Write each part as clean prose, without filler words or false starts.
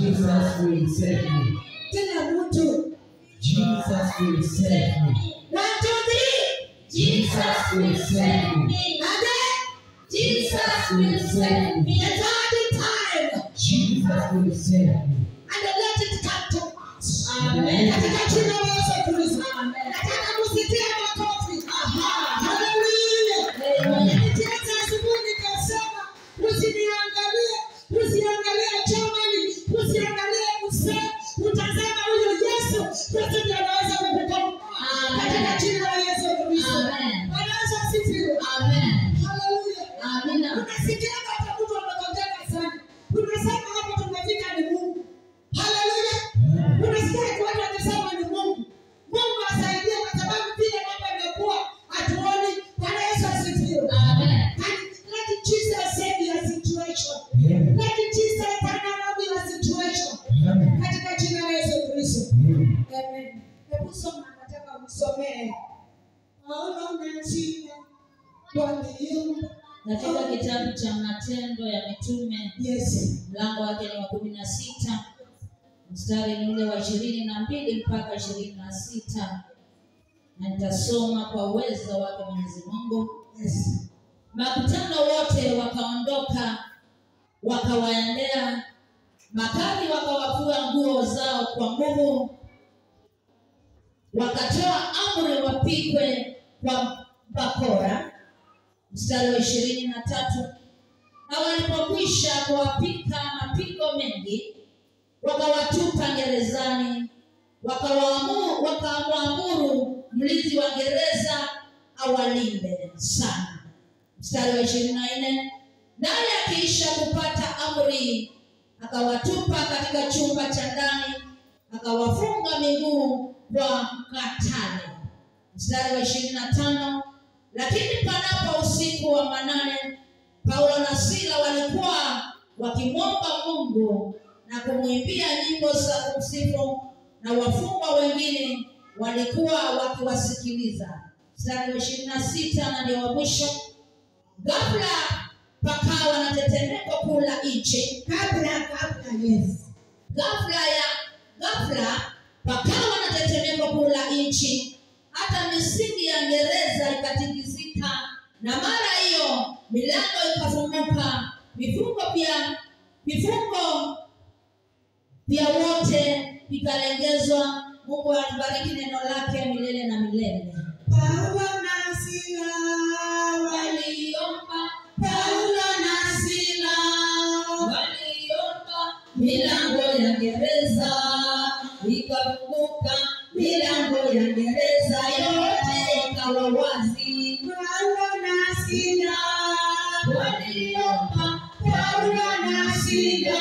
Jesus will save me. Tena mtu. Jesus will save me. 1, 2, 3. Jesus will save me. Jesus will save me. A third time. Jesus will save me. And let it come to pass. Amen. Katika jina la Yesu Kristo. Nataka kusikia makofi. Hallelujah. Nilicheza asubuhi nikasema usiniangalie, usiangalie chamani, usiangalie mzee, utazama huyo Yesu, Yesu ndiye anaweza kukukomboa. Katika jina la Yesu Kristo. Bwana asifiwe. Hallelujah. Amina. Unasikia hata mtu anakotaka sana. Unasema hapa tumefika ni Mungu. Hallelujah. Unasikia kwa watu wanasema ni Mungu. Mungu asaidie kwa sababu vile mambo yamekuwa hatuoni. Bwana Yesu asifiwe. Let Jesus save your situation. Let Jesus turn around your situation. Katika jina la Yesu Kristo. Amen. Hebu soma, nataka msomee. Ona chini. Bwana Yesu. Katika kitabu cha Matendo ya Mitume, mlango wake ni wa 16, mstari ni ule wa 22 mpaka 26. Na nitasoma kwa uwezo wake Mwenyezi Mungu. Makutano wote wakaondoka, wakawaendea makali, wakawafua nguo zao kwa nguvu, wakatoa amri wapigwe kwa bakora. Mstari wa 23. Na walipokwisha kuwapika mapigo mengi, wakawatupa gerezani, wakamwamuru mlinzi wa gereza awalinde sana. Mstari wa 24. Naye akiisha kupata amri, akawatupa katika chumba cha ndani, akawafunga miguu kwa mkatale. Mstari wa 25. Lakini panapo usiku wa manane, Paulo na Sila walikuwa wakimwomba Mungu na kumwimbia nyimbo za kumsifu, na wafungwa wengine walikuwa wakiwasikiliza. Mstari wa 26 na ndio wa mwisho. Ghafla pakawa na tetemeko kuu la nchi. Ghafla pakawa na tetemeko kuu la nchi, hata misingi ya gereza ikatikisika, na mara hiyo milango ikafunguka, vifungo vya wote vikalengezwa. Mungu abariki neno lake milele na milele. Paulo na Sila waliomba, milango ya gereza ikafunguka, milango ya gereza yote ikawa wazi. Paulo na Sila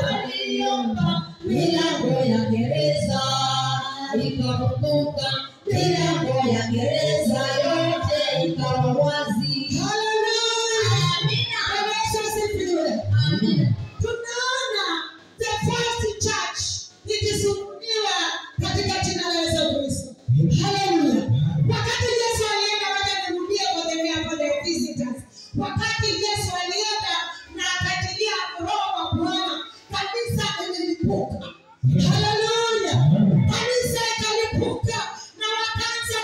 waliomba, milango ya gereza ikafunguka, milango ya gereza yote ikawa wazi. Hallelujah. Amina. Yesu asifiwe. Amina. Tunaona the first church ikisulubiwa katika jina la Yesu Kristo. Hallelujah. Wakati Yesu alienda, wacha nirudie kwa the visitors. Wakati Yesu alienda na akatilia roho wa Bwana, kanisa lilipuka. Hallelujah. Kanisa ikalipuka na wakaanza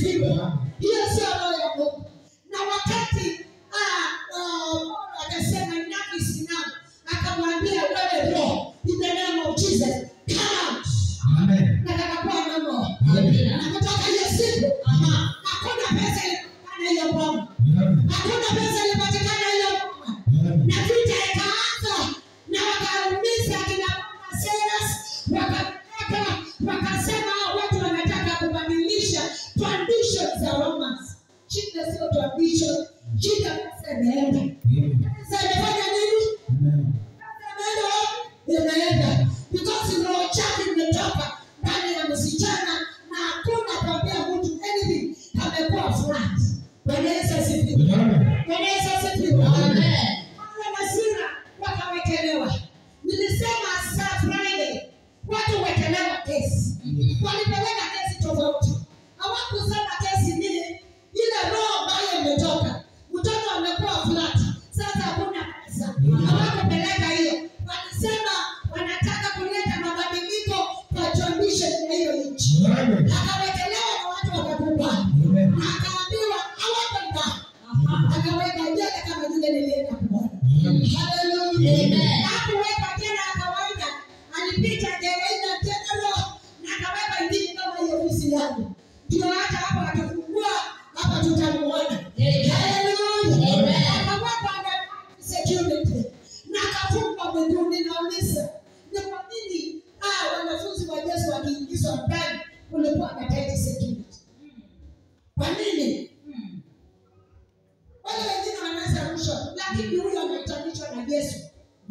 asifiwe. Hiyo sio roho ya Mungu. Na wakati akasema nafsi na akamwambia wewe roho, in the name of Jesus, come out. Amen. Nataka kuwa na roho. Amen. Na kutoka hiyo siku, hakuna pesa ilipatikana hiyo bomba. Hakuna pesa ilipatikana hiyo bomba. Na vita ikaanza na wakaumiza kina Seras, wakasema watu wanataka kubadilisha tradition za Romans. Shida sio tradition, shida pesa imeenda. Sasa imefanya nini? Imeenda. Because roho chafu imetoka ndani ya msichana na hakuna kuambia mtu anything, amekuwa flat. Bwana Yesu asifiwe. Bwana Yesu asifiwe. Amen. Wale Masira wakawekelewa. Nilisema saa Friday watu wekelewa kesi. Walipeleka kesi tofauti. Hawakusema kesi nini? Ile roho ambayo imetoka. Mtoto amekuwa flat. Sasa hakuna pesa. Hawakupeleka hiyo. Walisema wanataka kuleta mabadiliko kwa tradition ya hiyo nchi. Akawekelewa na watu wakakubali. Akaambiwa hawapenda. Akaweka jela kama vile nilienda kuona. Hallelujah. Hakuweka tena kawaida. Alipita jela tena roho na akaweka ingine kama hiyo ofisi yangu. Ndio hata hapa atafungua hapa tutamuona. Hallelujah. Akaweka under security. Na akafunga mbinguni na ulisa. Ni kwa nini wanafunzi wa Yesu wakiingizwa ndani kulikuwa na tight security? Kwa nini? Wale wengine wanaweza rushwa, lakini huyo ametanishwa na Yesu.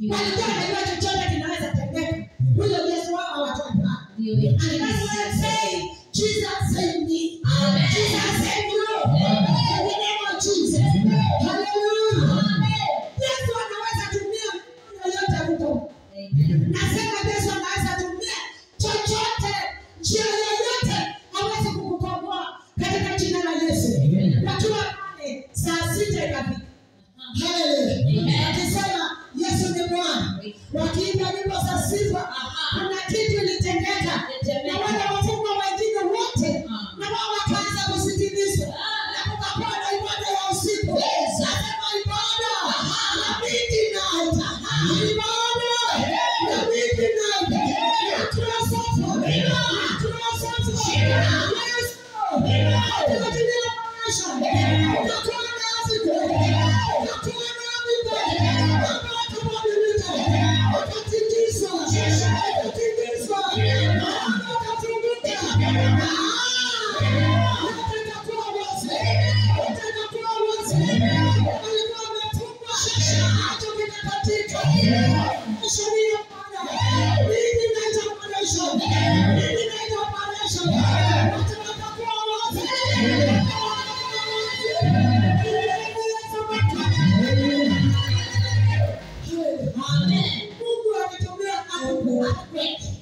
Walikuwa wanajua chochote kinaweza tendeka. Huyo Yesu wao hawataka. And that's why I say, Jesus saved me. Amen. Jesus saved you. Amen. In the name of Jesus. Hallelujah. Amen. Yesu anaweza tumia yoyote kutoka. Nasema Yesu anaweza tumia chochote, njia yoyote aweze kukukomboa katika jina la Yesu. Wakiwa pale saa 6 ikafika. Hallelujah. Akisema Yesu ni Bwana. Wakiimba nyimbo za sifa, kuna kitu ilitendeka. Na wale wafungwa wengine wote na wao wakaanza kusikilizwa. Na kukakuwa na ibada ya usiku. Nasema ibada ya midnight. Ibada ya midnight. Hatuna sofa. Hatuna sofa. Yesu. Tunatilia maisha. Tutakuwa na afya. Tutakuwa na afya.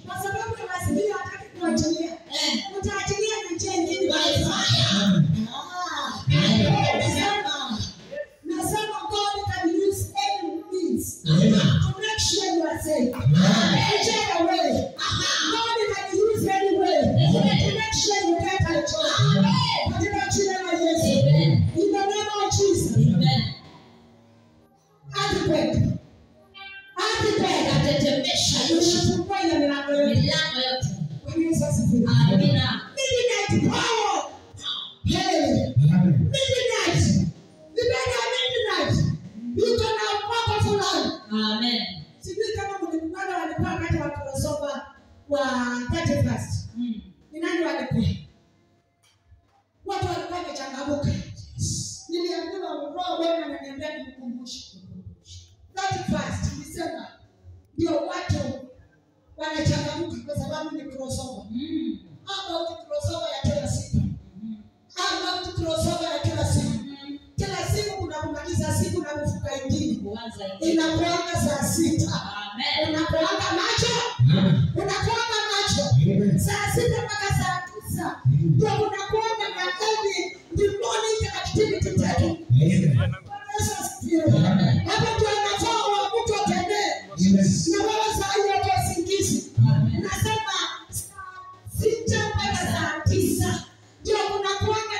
Kwa sababu ya masikio hataki kuachilia. Utaachilia na njia nyingine by fire. Nasema God can use any means to make sure you are safe. Whichever way. God can use any way to make sure you get a job. Katika jina la Yesu. In the name of Jesus. Earthquake. Atetemesha yoshifungua ile milango yote. Kwa Yesu asifiwe. Amina. Midnight power. Hey. Midnight. Midnight. Yuko na upako fulani. Amen. Sijui kama mlipanda walikuwa hata wakisoma wa 31st. Ni nani walikuwa? Watu walikuwa wamechangamuka. Niliambiwa roho Bwana ananiambia nikukumbushe. 31st December. Ndio watu wanachangamuka kwa sababu ni crossover. Ama crossover ya kila siku. Ama crossover ya kila siku. Kila siku kuna kumaliza siku na kufuka injili. Inakuanga saa 6. Amen. Unakuanga macho? Unakuanga macho. Saa 6 mpaka saa 9. Ndio unakuanga na every demonic activity tatu. Amen. Hapo ndio anafaa wa mtu atembee. Na wewe saa hiyo kwa usingizi. Nasema saa 6 mpaka saa 9. Ndio kuna kuanga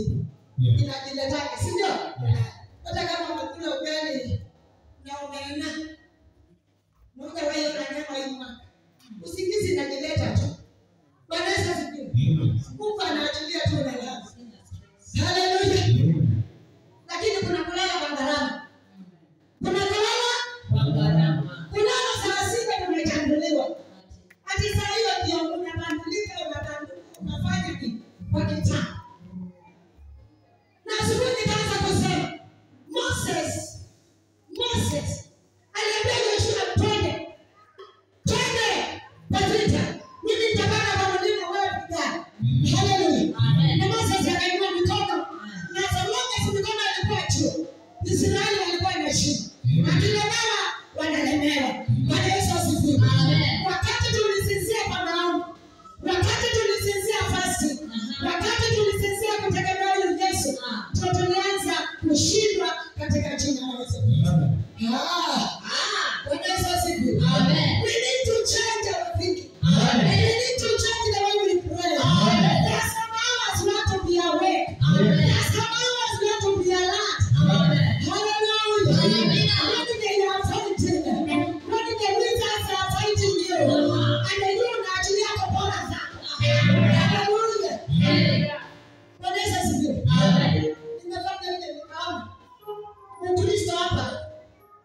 jibu. Inajiletaka, si ndio? Hata kama unakula ugali na umeona Mungu wewe unanyama hii mwaka. Usingizi inajileta tu. Bwana Yesu asifiwe. Mungu anaachilia tu na lala. Haleluya. Lakini kuna kulala kwa gharama. Kuna kulala kwa gharama. Kulala saa 6 tumetanguliwa. Hadi saa hiyo ndio unabadilika, unafanya kitu kwa kitanda. Na asubuhi nikaanza kusema Moses aliambia Joshua twende kwa vita. Mimi nitabana kwa mlima wewe pigana. Haleluya. Na Moses akainua mikono. Na sababu mikono ilikuwa juu, Israeli walikuwa inashinda. Akina mama wanalemewa. Bwana Yesu asifiwe. Wakati tulisinzia kwa maombi, wakati tulisinzia fasting, wakati tulisinzia kutegemea Yesu, tulianza kushindwa katika jina la Yesu. Bwana Yesu asifiwe. We need to change our thinking. We need to change the way we pray. There's some hours we have to be awake. There's some hours we have to be alert. Hallelujah. When they are fighting, when the wizards are fighting you, and they don't actually have a bonus. Hallelujah. Bwana Yesu asifiwe. Nimefanya ile nikaona Mkristo hapa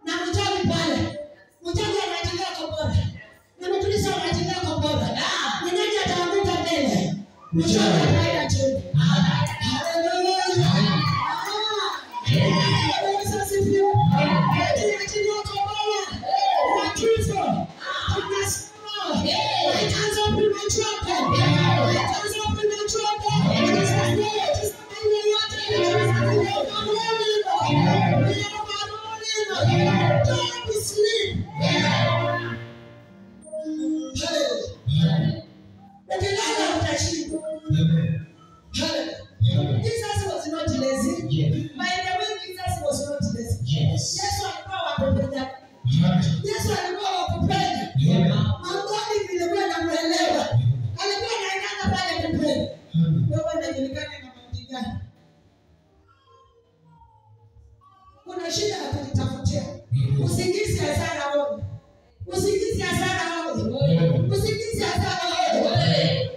na mchawi pale. Mchawi anaachilia kombora. Na Mkristo anaachilia kombora. Ni nani ataanguka mbele? Mchawi ataenda chini. Haleluya. Yesu asifiwe. Anaachilia kombora. Na kifo. Tunasema. Itaanza premature death. Itaanza premature death. Don't be sleep. Jesus was not lazy. By the way, Jesus was not lazy. Yes, alikuwa wakupenda. Yesu alikuwa wakupenda. Mangoni vilikuwa namuelewa. Alikuwa anaenda pale kupenda. Wewe unajulikana na mambo gani? Kuna shida ya kujitafutia. Usingizi hasara wewe. Usingizi hasara wewe. Usingizi hasara wewe.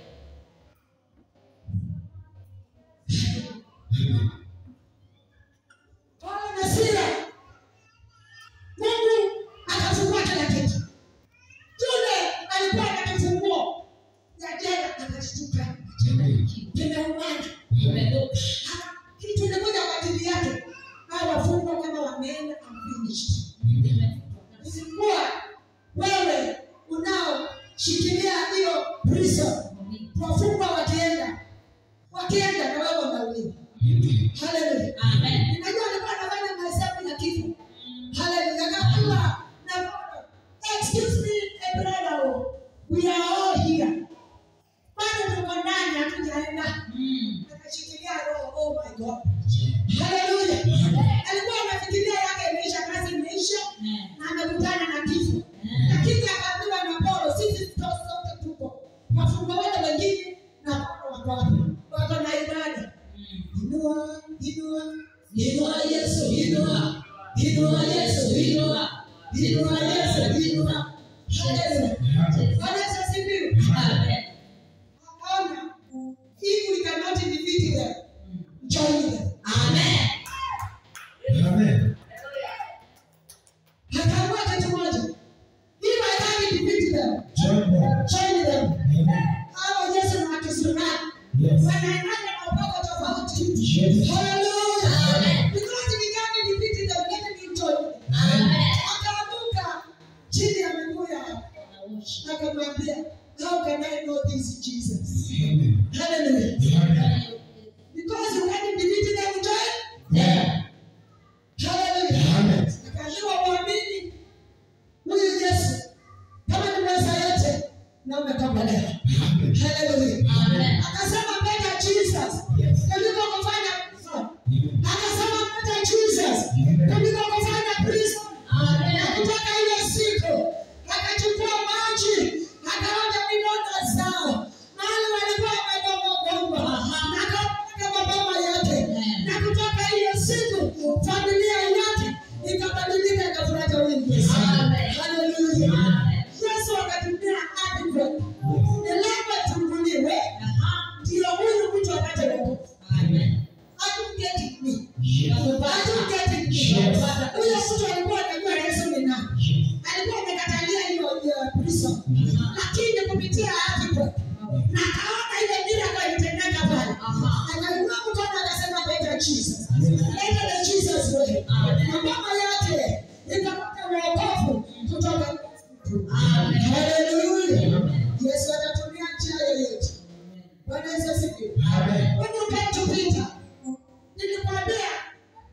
Paulo na Sila, Mungu akafungua kila kitu. Yule alikuwa anakifungua ya jela akashtuka. Tumeumana. Kitu kinakuja kwa ajili yake. Hawa wafungwa kama wameenda unfinished. Isikuwa wewe unaoshikilia hiyo prison. Wafungwa wakienda na wewe unauliwa. Haleluya. Amen. Ninajua alikuwa anafanya mahesabu ya kifo. Haleluya. Kama na excuse me brother, we are all here. Bado tuko ndani hatujaenda. Akashikilia roho. Oh my God. Haleluya. Alikuwa anafikiria yake imeisha, kazi imeisha, na amekutana na kifo. Lakini akaambiwa na Paulo, sisi sote tuko. Wafungwa wote wengine na Paulo wako na ibada. Inua Yesu, inua Yesu, inua Yesu, inua. Haleluya. Bwana Yesu asifiwe. Amen. Akaona, if we cannot defeat them, join them. Amen. Amen. Hakaamua kitu moja. If I can't defeat them, Join them. Amen. Hawa Yesu na akisimama. Yes. Wanaendana na upako tofauti. Yes. Hallelujah. Amen. Because we can't defeat them, let me join them. Amen. Akaamuka chini ya miguu yao. Akamwambia, how can I know this Jesus? Amen. Hallelujah. Amen. Because you can't defeat them, join. Yeah. Hallelujah. Amen. Akaambiwa muamini huyu Yesu kama ni mweza yote na umekombolewa. Hallelujah. Amen. Akasema better Jesus. Yes. Kuliko kufanya prison. Akasema better Jesus. Amen. Kuliko kufanya prison. Amen. Na kutoka ile siku akachukua maji akaoga vidonda zao. Mahali walikuwa wamegongwa. Na akapaka maboma yote. Bwana Yesu asifiwe. Amen. When you come to Peter, nilikwambia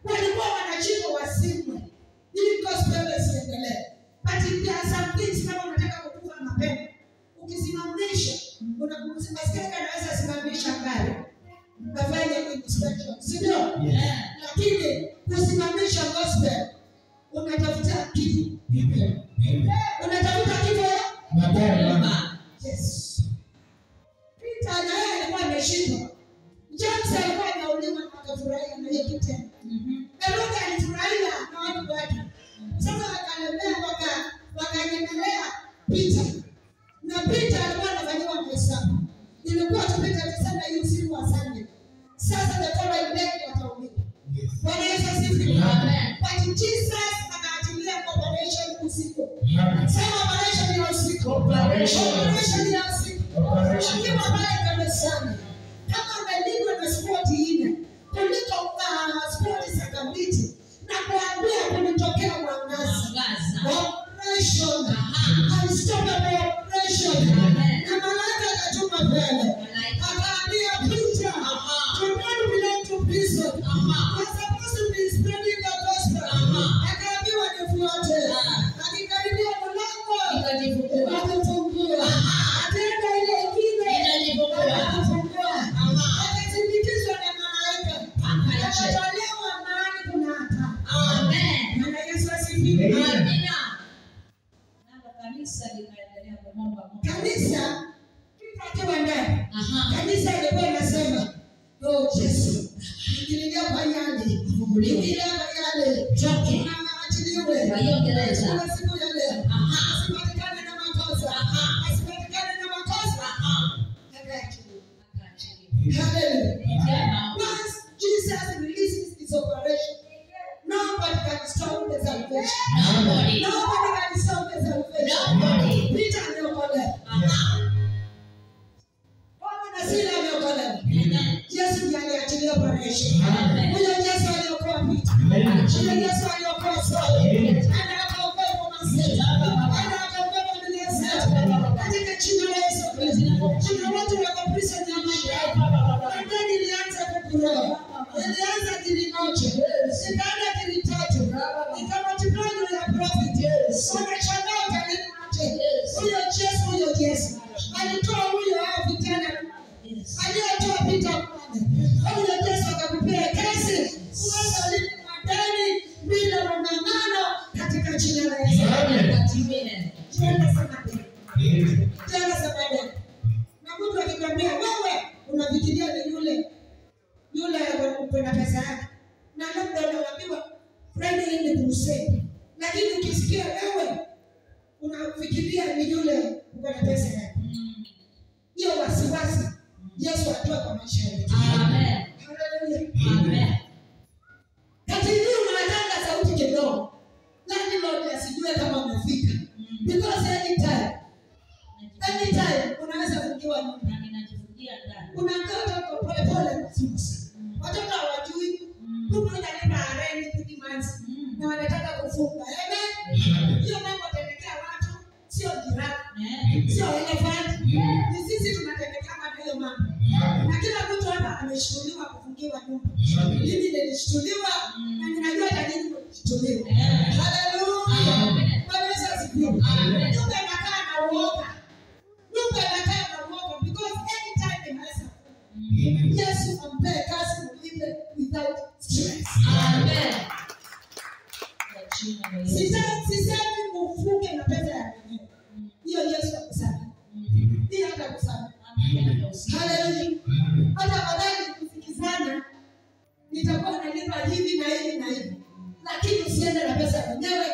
walikuwa wanachimba wasimwe ili gospel isiendelee. But there are some things kama unataka kukufa mapema. Ukisimamisha, unakumsimamisha anaweza simamisha gari. Kafanya inspection. Sio? Lakini kusimamisha gospel unatafuta kitu. Unatafuta kitu Mapema. Yes. Peter naye alikuwa ameshindwa. James alikuwa anauliwa na akafurahia na hiyo kitendo. Herode alifurahia na watu wake. Sasa wakalemea wakanyemelea Peter. Na Peter alikuwa anafanyiwa mahesabu. Ilikuwa tu Peter akisema hiyo usiku wa Sunday. Sasa the following day wataumia. Bwana Yesu asifiwe. Amen. But Jesus akaachilia operation usiku. Sema operation ya usiku. Operation ya usiku. Kama pale kanisani. Kama umelindwa na spoti ile. Kuliko spoti za kabiti. Na kuambia kunitokea mwangaza. Operation. Unstoppable operation. Na malaika akatuma mbele. Akaambia Peter, you don't belong to prison. You're supposed to be spreading the gospel. Akaambiwa nifuate. Akikaribia mlango, akafungua. Akaenda ile ingine, akafungua. Akasindikizwa na malaika. Akatolewa mahali kuna hata. Amen. Bwana Yesu asifiwe. Amina. Nalo kanisa linaendelea kumwomba Mungu. Kanisa akiwa ndani. Kanisa ilikuwa inasema, "Oh Yesu, ingililia kwa yale, ingililia kwa yale, Toke. achiliwe." Kwa hiyo gereza. Kwa siku ya leo. Asipatikane na makosa. Asipatikane na makosa. Akaachiliwa. Hallelujah. Once Jesus releases his operation, nobody can stop the salvation. Nobody. Nobody can stop the salvation. Nobody. Peter ameokolewa. Paulo na Sila ameokolewa. Yesu ndiye aliachilia operation. Huyo Yesu aliokoa Peter. Huyo Yesu aliokoa Sauli. Ana akaokoa Mose. Ana akaokoa familia zetu. Katika jina la Yesu Kristo. Kuna watu wako prison ya mambo. Ndio nilianza kukuroa. Nilianza kilimoja. Nikaenda kilitatu. Nikamultiply ya prophet. Wanashangaa kanini. Huyo Yesu. Alitoa huyo hao vijana. Aliyetoa Peter pale. Huyo Yesu akakupea kazi. Uweza lipa madeni bila mang'ang'ano katika jina la Yesu. Amen. Tena sana. Na mtu akikwambia wewe unafikiria ni yule uko na pesa yake. Na labda unaambiwa Friday ni crusade. Lakini ukisikia wewe unafikiria ni yule uko na pesa yake. Hiyo wasiwasi Yesu atoa kwa maisha yetu. Amen. Hallelujah. Amen. Katika unataka sauti kidogo. Landlord asijue kama umefika. Because anytime unaweza kuingia nyumba. Na ninajifungia ndani. Unakaa kwa pole na sisi. Watoto hawajui. Kumbe unalipa rent 3 months. Na wanataka kufunga. Amen. Hiyo mambo yanatekea watu, sio jirani. Sio elephant. Ni sisi tunatendekana na hiyo mambo. Na kila mtu hapa ameshtuliwa kufungiwa nyumba. Mimi nilishtuliwa na ninajua tajiri kushtuliwa. Hallelujah. Bwana Yesu asifiwe. Nyumba inakaa na uoga. Nyumba inakaa na uoga because anytime inaweza. Yesu ampe kazi mlipe without stress. Amen. Sisemi mfunge na pesa ya mwenyewe. Hiyo Yesu akusamehe. Hiyo atakusamehe. Hallelujah. Hata baadaye kusikizana nitakuwa nalipa hivi na hivi na hivi. Lakini usiende na pesa ya mwenyewe.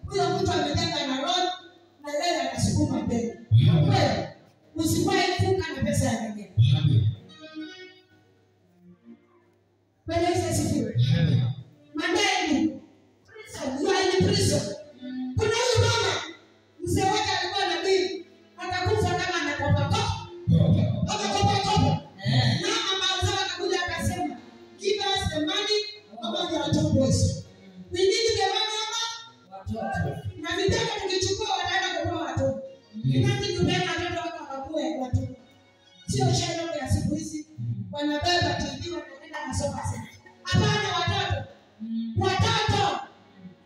Huyo mtu amejenga na road na yeye anasukuma mbele. Wewe usiwahi funga na pesa ya mwenyewe. Bwana Yesu asifiwe. Madeni. You are in prison. Kuna huyu mama mzee wake alikuwa nabii akakufa kama anakopa kopa. Na mama mzee akakuja akasema give us the money about your two boys. We need the money watoto. Na vijana tukichukua wanaenda kutoa watoto. Inaki tumeana watoto wako wakue watoto. Sio shamba ya siku hizi. wanabeba TV wanaenda masomo sana. Hapana watoto. Watoto.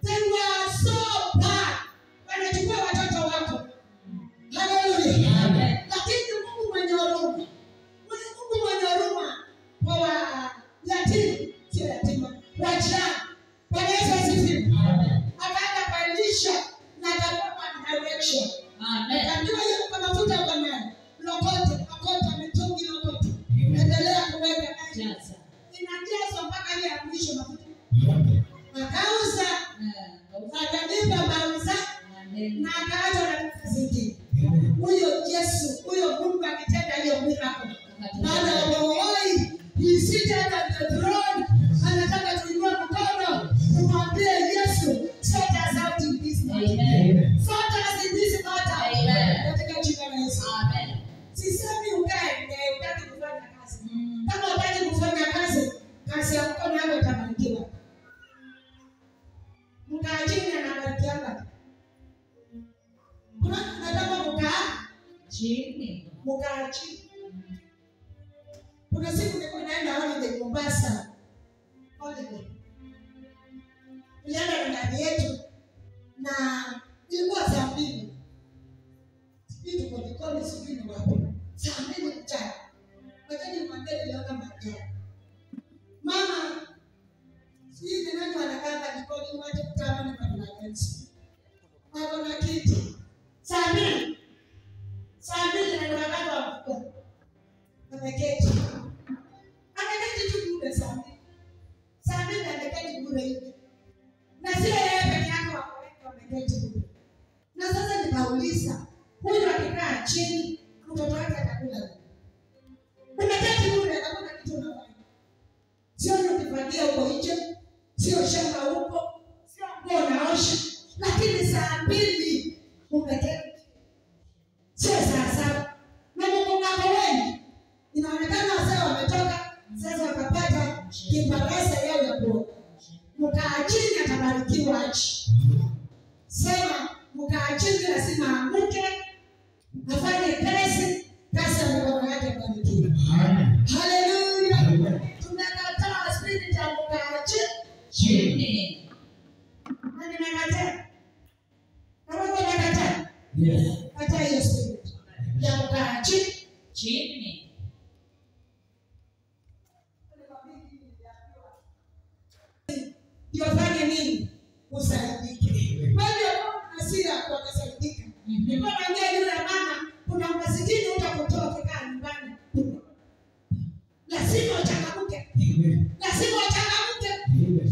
They were so bad. Wanachukua watoto wako. Hallelujah. Amen. Lakini Mungu mwenye huruma. Mungu mwenye huruma kwa yatima, sio yatima, wajane. Bwana Yesu asifiwe. Akaenda kwa Elisha na akapata direction. Amen. Akaambiwa yeye kwa mafuta kwa nani? Lokote, akota mitungi lokote. Endelea kuweka maji. Jaza. Inajazwa mpaka ile ya mwisho mafuta. Akauza, akalipa mauza na akaacha na pesa zingine. Huyo Yesu, huyo Mungu akitenda hiyo miracle. Baada ya wawai, he seated at the throne. Anataka tuinue mkono, tumwambie Yesu, sort us out in this matter. Amen. Sort us in this matter. Amen. Katika jina la Yesu. Amen. Sisemi ukae ndio utaki kufanya kazi. Kama utaki kufanya kazi, kazi ya mkono wako itabarikiwa. Mkaajini anabarikiwa. Kuna nataka Chini. mkaaji. Kuna siku nilikuwa naenda holiday Mombasa. Holiday. Nilienda na ndani yetu na ilikuwa saa 2. Sisi tuko jikoni sisi ni wapi? Saa 2 mchana. Wakati mwambie niliona majani. Mama, sisi ni nani anakaa jikoni wote kutana na parents. Wako na kiti. Saa 2. Saa 2 na wakati wa kuko. Ameketi. Ameketi tu bure saa 2. Saa 2 ameketi bure hivi. Na sio yeye peke yake wameketi bure. Na sasa nikauliza, huyu akikaa chini, mtoto wake atakula nini? Umeketi bure, hakuna kitu unafanya. Sio ukifagia huko nje, sio shamba huko, sio nguo unaosha, lakini saa 2 umeketi. Sio saa 7. Na Mungu wako wengi. Inaonekana wazee wametoka, sasa wakapata kibarasa yao ya kuoga. Mkaajini atabarikiwa achi. Sema mkaajini lazima amuke, afanye kazi, kazi ya mikono yake abarikiwe. Hallelujah. Tunakataa spirit ya mkaajini. Chini. Na nimekataa. Kama unakataa, Yes. kataa hiyo spirit ya mkaajini. Chini. Ndio fanye nini? Usaidike. Wewe unasira wakasaidika. Nilikuwa naambia yule mama, kuna masikini utakutoa kikaa nyumbani. Lazima uchangamke. Lazima uchangamke.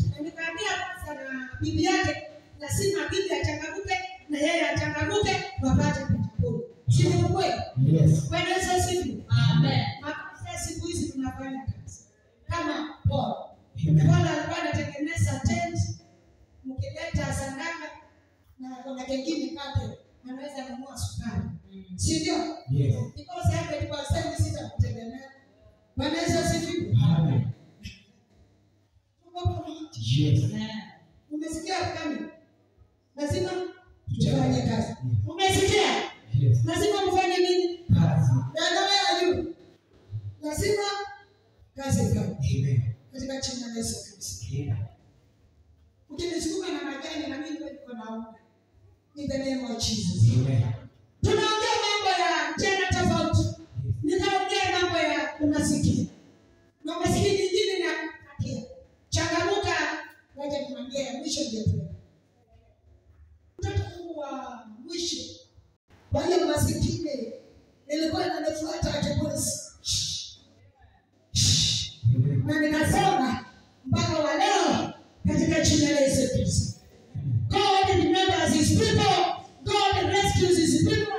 Na nikamwambia sasa na bibi yake, lazima bibi achangamke na yeye achangamke wapate kuchukua. Sio kweli? Yes. Bwana Yesu asifiwe. Amen. Makanisa siku hizi tunafanya kazi. Kama Paul. Amen. Paul alikuwa anatengeneza tent, mkileta sadaka na kuna kingine kake anaweza kununua sukari. Si ndio? Yes. Because hapa ndipo sasa sitakutegemea. Bwana Yesu asifiwe. Amen. Tuko pamoja. Yes. Umesikia kama? Lazima tufanye kazi. Umesikia? Yes. Lazima mfanye nini? Kazi. Ndio juu. Lazima kazi ifanye. Amen. Katika jina la Yesu Kristo. Amen. Ukinisukuma na majani na mimi niko naomba. In the name of Jesus. Amen. Tunaongea mambo ya jana tofauti. Nitaongea mambo ya umasikini. Na umasikini nyingine na katia. Changamuka, wacha nimwambie ya mwisho ndio tu. Mtoto wa mwisho. Kwa hiyo umasikini ilikuwa inanifuata akipolisi. Na nikasoma mpaka wa leo katika jina la Yesu Kristo. God remembers his people. God rescues his people.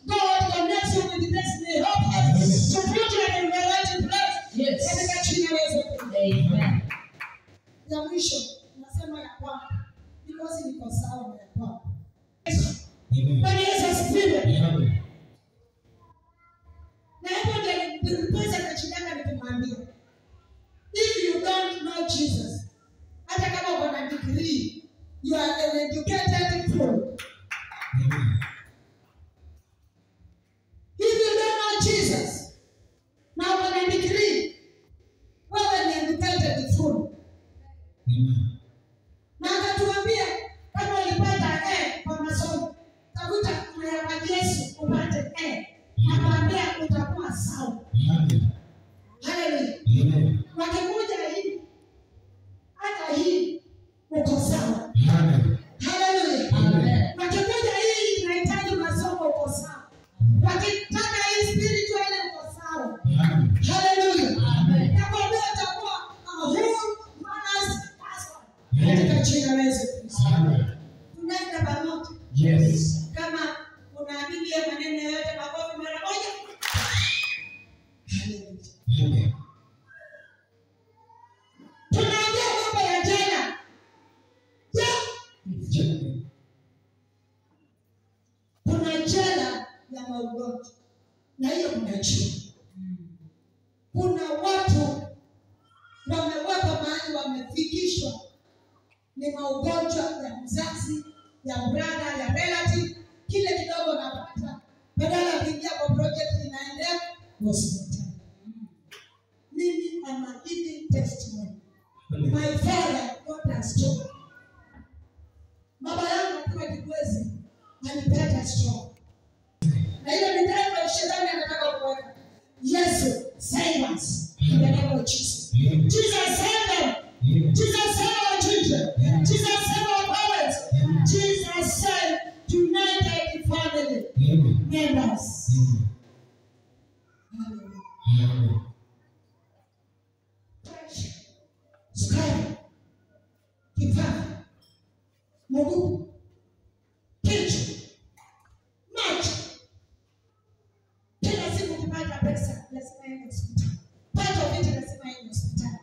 God connects you with the destiny helpers to put you in the right place. Yes. Katika jina la Yesu Kristo. Amen. Ya mwisho nasema ya kwamba because niko sawa na ya kwamba. Amen. Bwana Yesu asifiwe. Amen. Na hapo ndio nilipasa kachindana nikimwambia. If you don't know Jesus, hata kama uko na degree, you are an educated fool. Amen. If you don't know Jesus, na uko na degree, utakuwa sawa. Amen. Haleluya. Amen. Wakikuja hii, hata hii uko sawa. Amen. Haleluya. Amen. Wakikuja hii inahitaji masomo, uko sawa. Wakitaka hii spiritual uko sawa. Amen. Haleluya. Amen. Nakwambia utakuwa a whole manners person. Katika jina la Yesu Kristo. Amen. Tunaenda pamoja. Yes. Kama unaamini ya maneno yote, makofi mara moja. Haleluya. Amen. Tunaongea mambo ya jana. Amen. Kuna jela ya maugonjwa. Na hiyo mnajua. Kuna watu wamewekwa mahali wamefikishwa. Ni maugonjwa ya mzazi, ya brother, ya relative. Kile kidogo napata. Badala ya kuingia kwa project inaendea hospitali. Mimi am a living testimony. My father got a stroke. Baba yangu akiwa Kikwezi alipata stroke. Na hiyo ni tendo la shetani anataka kuweka. Yesu, save us in the name of Jesus. Jesus, save them. Jesus, save our children. Jesus, save our parents. Jesus, save united family Amen. members. Amen. Sukari, kifafa, mguu, kichwa, macho. Kila siku ukipata pesa lazima ende hospitali. Pata vitu lazima ende hospitali.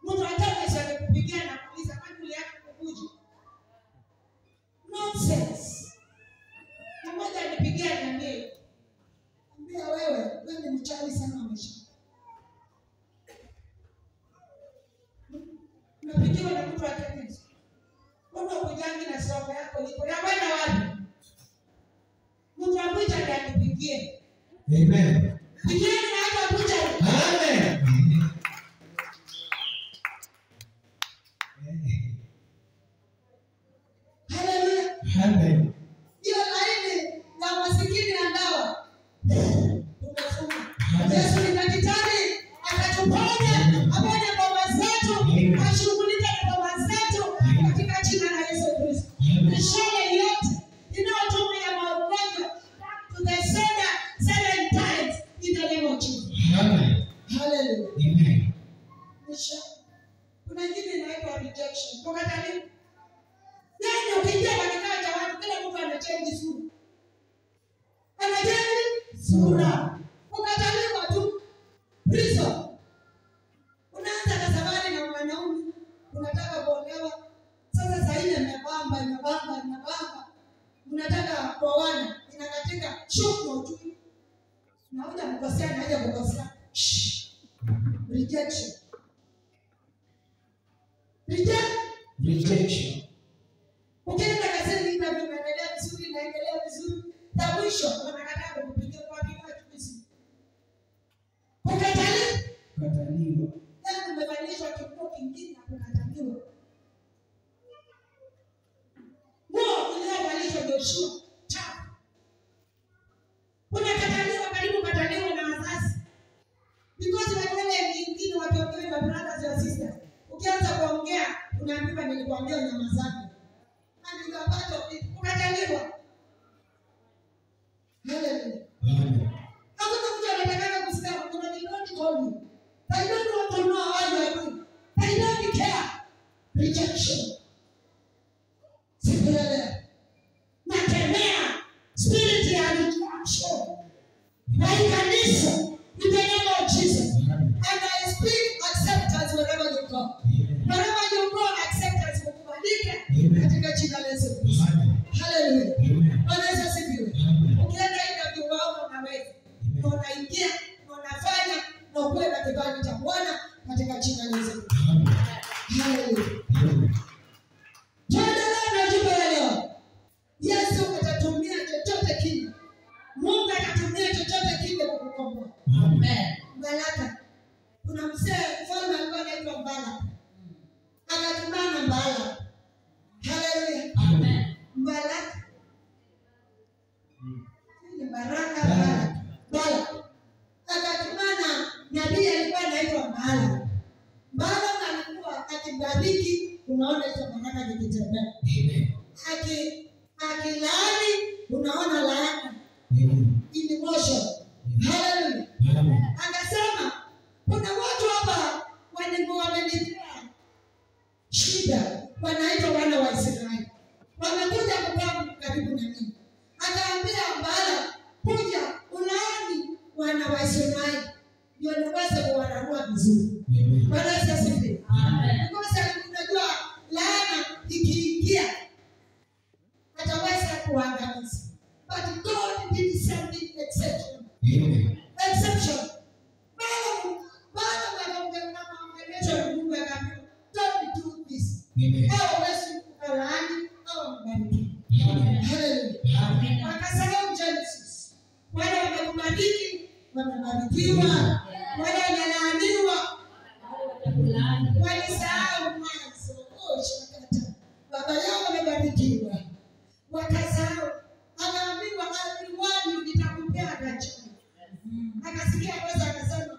Mtu hata akikupigia na kuuliza kwani yako kukuja. Nonsense. Mmoja alipigia na mimi. Ambia wewe ni mchawi sana maisha. Unapigiwa na mtu atendezi. Mbona ukujangi na soko yako liko? Ya kwenda wapi? Mtu ambuja ndiye anipigie. Amen. Pigieni na hata ambuja. Amen. Haleluya. Amen. Hiyo laini ya masikini ya dawa. Tumefunga. Yesu ni daktari, akatuponya, aponye baba zetu, ashughulike na baba zetu katika jina la Yesu Kristo. Mishale yote inayotumia magonjwa back to the sender 7 times in the name of Jesus. Amen. Hallelujah. Amen. Mishale. Kuna ingine inaitwa rejection. Tukataliwa. Yaani ukiingia kwa kikao cha watu kila mtu anachange sura. Anachange sura. Ukataliwa tu. Prison. Unaanza na safari na mwanaume. Unataka kuolewa. Sasa saa ile imebamba. Unataka kuoana. Inakatika shukrani tu. Na huja mkosea na haja kukosea. Rejection. Rejection. Ukienda kazini inaendelea vizuri. Na mwisho wanakataa kukupigia kwa kifaa kibisi. Kukataliwa. Yaani umevalishwa kifua kingine na kukataliwa. Nguo iliyovalishwa Joshua. Chafu. Unakataliwa, karibu kataliwa na wazazi. Because watu wale wengine wakiongea na brothers and sisters. Ukianza kuongea unaambiwa nilikwambia unyamazane. And you are part of it. Ukataliwa. Hallelujah. Amen. Hakuna mtu anataka kusikia kuna don't call you. I don't want to know how you are doing. I don't care. Rejection. Sikilele. Nakemea spirit ya rejection. Na kanisa in the name of Jesus. And I speak acceptance wherever you go. Wherever you go, acceptance kukubalika katika jina la Yesu. Hallelujah. Bwana Yesu asifiwe. Ukienda interview wao unaweza. Na unaingia, na unafanya, na uwe na kibali cha Bwana katika jina la Yesu. Hallelujah. Tuendelee na jumbe la leo. Yesu atatumia chochote kile. Mungu atatumia chochote kile kukukomboa. Amen. Baraka. Kuna mzee mfalme alikuwa anaitwa Baraka. Anatumana Baraka. Hallelujah. Amen. Baraka. Ni baraka. Baraka. unaona hizo baraka zikitembea. Amen. Akilaani unaona laana. Amen. In motion. Hallelujah. Amen. Akasema kuna watu hapa wameniletea shida, wanaitwa wana wa Israeli. Wamekuja kukaa karibu na mimi. Akaambia Bala, kuja ulaani wana wa Israeli ndio niweze kuwararua vizuri. Bwana Yesu asifiwe. Amen. Kwa sababu unajua laana ikiingia ataweza kuangamiza. But God did something exceptional. Amen. Exception. Bala wakaongelea Mungu akamwambia, don't do this. Amen. Au wewe ukalaani au mbariki. Amen. Hallelujah. Amen. Wakasahau Genesis. Wale wamekubariki, wamebarikiwa. Wale wanalaaniwa, walisahau mwanzo. Shakata. Baba yao wamebarikiwa. Wakasahau. Anaambiwa aliwani nitakupea gachani. Akasikia kwanza akasema,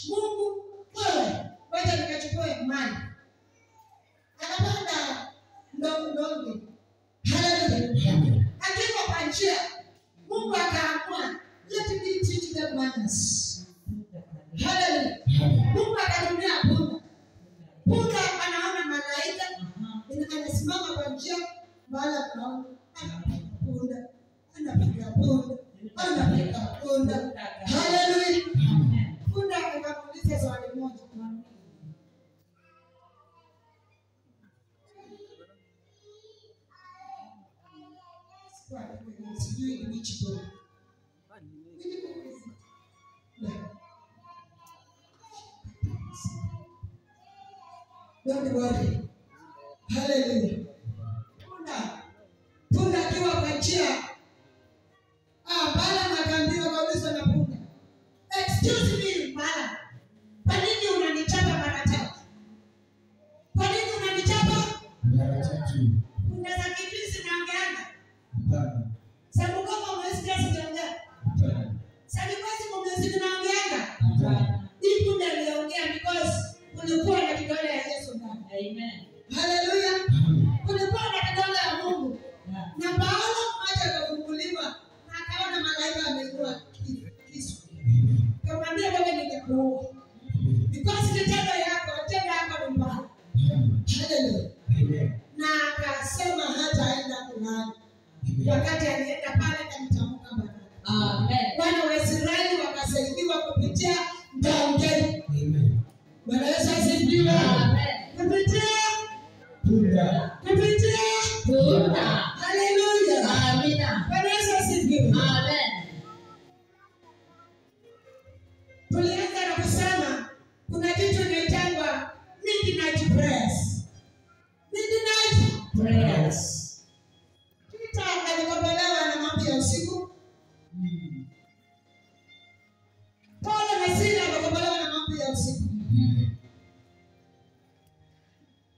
Mungu wewe, wacha nikachukue mali. Akapanda ndonge. Hallelujah. Amen. Akiwa kwa njia, Mungu akaamua, let me teach them manners. Hallelujah. Mungu akatumia punda. Punda anaona malaika, anasimama kwa njia, wala anaona punda, anapiga punda, anapiga punda. Hallelujah. Punda akamuuliza swali moja. Sijui ni which boy. Don't worry. Hallelujah. Punda akiwa kwa njia. Bala akaambiwa kaulizwa na punda. Excuse me, Bala. Kwa nini unanichapa mara tatu? Kwa nini unanichapa? Mara tatu. Punda za Kikristo naongeanga. Hapana. Sababu kama umesikia sijaongea. Hapana. Sababu basi umesikia naongeanga. Hapana. Hii punda aliongea because kulikuwa na kidole ya Yesu ndani. Amen. Hallelujah. Amen. Kulikuwa na kidole ya Mungu. Na Paulo mmoja akafunguliwa na akaona malaika ameinua kisu. Amen. Kamwambia wewe ningekuua. Because kitendo yako ni mbaya. Amen. Hallelujah. Amen. Na akasema hataenda kulala. Amen. Wakati alienda pale kanitamka baraka. Amen. Wana wa Israeli wakasaidiwa kupitia ndonge. Amen. Bwana Yesu asifiwe. Amen. Kupitia Punda. Punda. Hallelujah. Amina. Bwana Yesu asifiwe. Amen. Tulianza na kusema kuna kitu inaitwa midnight prayers. Midnight Prayers. Peter alikopelewa na mambo ya usiku. Paulo na Sila alikopelewa na mambo ya usiku.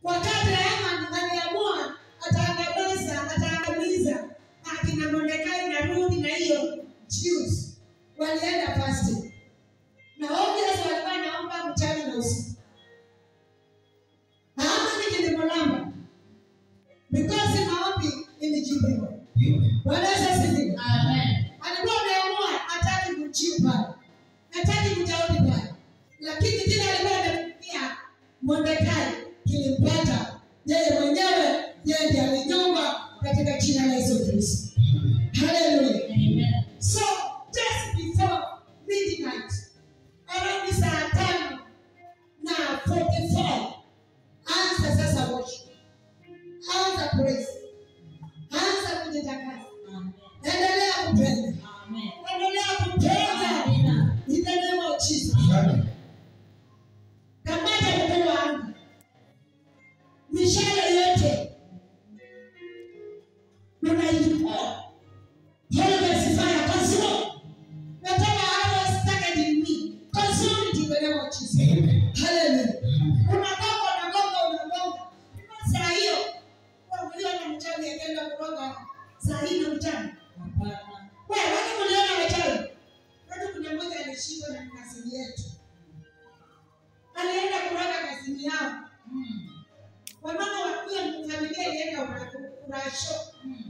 Wakati Haman aliamua ataangamiza akina Mordekai na Ruthi na hiyo Jews, walienda fasting. Na obviously walikuwa naomba mchana na usiku. Haman kilimlamba because maombi ilijibiwa. Bwana Yesu asifiwe. Amen. Alikuwa ameamua hataki kuchimba, hataki kujaudi pale, lakini kile alikuwa amefikia Mordekai kilimpata yeye mwenyewe, yeye ndiye alinyongwa katika jina la Yesu Kristo. Hallelujah. Amen. So just before midnight, around saa 5:44, anza sasa worship, anza praise, anza kujitakasa, endelea kupenda, Amen. endelea kupenda. Amina. In the name of Jesus. Amen. Kamata mkono wa anga. Mishale yote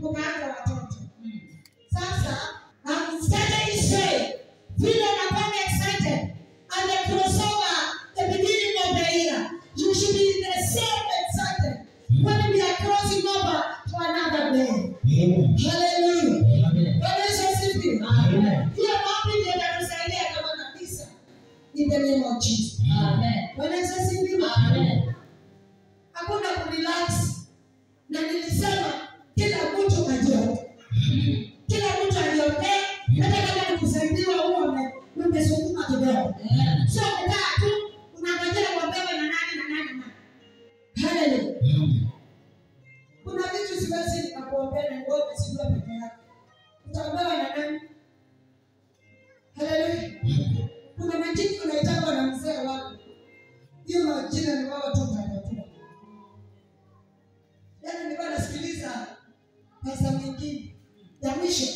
kukaanza watoto. Sasa I'm starting straight. Vile unakuwa excited and the crossover the beginning of the year. You should be the same excited when we are crossing over to another day. Hallelujah. Bwana Yesu asifiwe. Hiyo mambo ndio yatatusaidia kama kabisa. In the name of Jesus. Amen. Bwana Yesu asifiwe. Amen. Hakuna kurelax. Na nilisema kila mtu ajiote. Kila mtu ajiote. Hata kama nikusaidiwa huo umesukuma kidogo. Sio kukaa tu unangojea kuombewa na nani. Hallelujah. Kuna vitu siwezi nikakuombea na wewe usijue peke yako. Utaombewa na nani? Hallelujah. Kuna majini unaitaka na mzee wako. Hiyo majina ni wao tu watatua. Yaani nilikuwa nasikiliza pesa nyingine ya mwisho.